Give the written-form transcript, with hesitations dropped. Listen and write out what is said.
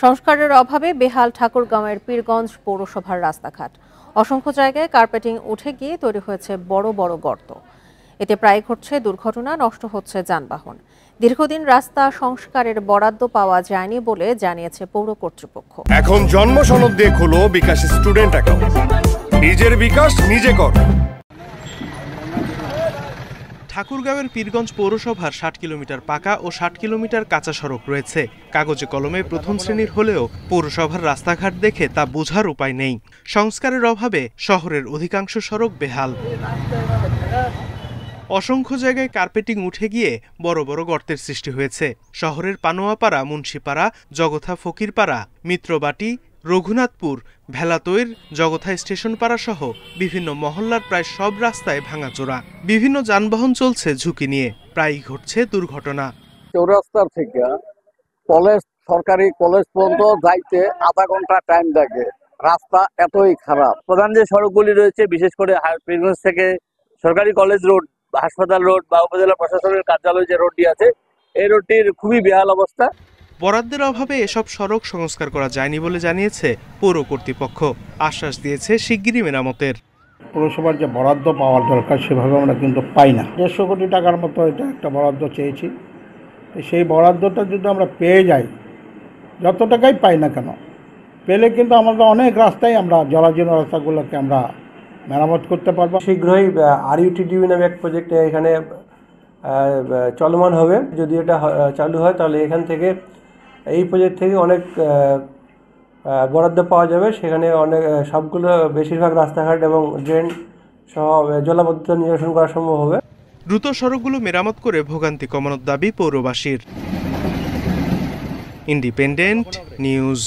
সংস্কারের অভাবে বেহাল ঠাকুরগাঁওয়ের পীরগঞ্জ পৌরসভার রাস্তাঘাট। অসংখ্য জায়গায় কার্পেটিং উঠে গিয়ে তৈরি হয়েছে বড় বড় গর্ত। এতে প্রায় ঘটছে দুর্ঘটনা, নষ্ট হচ্ছে যানবাহন। দীর্ঘদিন রাস্তা সংস্কারের বরাদ্দ পাওয়া যায়নি বলে জানিয়েছে পৌর কর্তৃপক্ষ। এখন জন্ম সনদ দিয়ে খোলো বিকাশ স্টুডেন্ট অ্যাকাউন্ট। নিজের বিকাশ নিজে কর। ঠাকুরগাঁওয়ের পীরগঞ্জ পৌরসভার ৬০ কিলোমিটার পাকা ও ৬০ কিলোমিটার কাঁচা সড়ক রয়েছে। কাগজে কলমে প্রথম শ্রেণীর হলেও পৌরসভার রাস্তাঘাট দেখে তা বোঝার উপায় নেই। সংস্কারের অভাবে শহরের অধিকাংশ সড়ক বেহাল। অসংখ্য জায়গায় কার্পেটিং উঠে গিয়ে বড় বড় গর্তের সৃষ্টি হয়েছে। শহরের পানোয়াপাড়া, মুন্সিপাড়া, জগথা ফকিরপাড়া, মিত্রবাটি, রঘুনাথপুর, ভেলাতৈর, জগথা স্টেশন পাড়া সহ বিভিন্ন মহল্লার প্রায় সব রাস্তায় ভাঙাচোরা। বিভিন্ন যানবাহন চলছে ঝুঁকি নিয়ে, প্রায়ই ঘটছে দুর্ঘটনা। চৌরাস্তার থেকে কলেজ, সরকারি কলেজ পর্যন্ত যাইতে আধা ঘন্টা টাইম লাগে। রাস্তা এতই খারাপ। প্রধান যে সড়কগুলি রয়েছে, বিশেষ করে পীরগঞ্জ থেকে সরকারি কলেজ রোড, হাসপাতাল রোড বা উপজেলা প্রশাসনের কার্যালয় যে রোডটি আছে, এই রোডটির খুবই বেহাল অবস্থা। বরাদ্দের অভাবে এসব সড়ক সংস্কার করা যায়নি বলে জানিয়েছে পৌর কর্তৃপক্ষ। আশ্বাস দিয়েছে শিগগিরই মেরামতের। পৌরসভার যে বরাদ্দ পাওয়ার দরকার সেভাবে আমরা কিন্তু পাই না। 150 কোটি টাকার মতো এটা একটা বরাদ্দ চেয়েছি। সেই বরাদ্দটা যদি আমরা পেয়ে যাই, যত টাকাই পাই না কেন, পেলে কিন্তু আমাদের অনেক রাস্তায় আমরা জরাজীর্ণ রাস্তাগুলোকে আমরা মেরামত করতে পারবো। শীঘ্রই RUTDB নামে এক প্রজেক্ট এখানে চলমান হবে। যদি এটা চালু হয় তাহলে এখান থেকে, এই প্রজেক্ট থেকে অনেক বরাদ্দ পাওয়া যাবে। সেখানে অনেক সবগুলো বেশিরভাগ রাস্তাঘাট এবং ড্রেন সহ জলাবদ্ধতা নিরসন করা সম্ভব হবে। দ্রুত সড়কগুলো মেরামত করে ভোগান্তি কমানোর দাবি পৌরবাসীর। Independent news.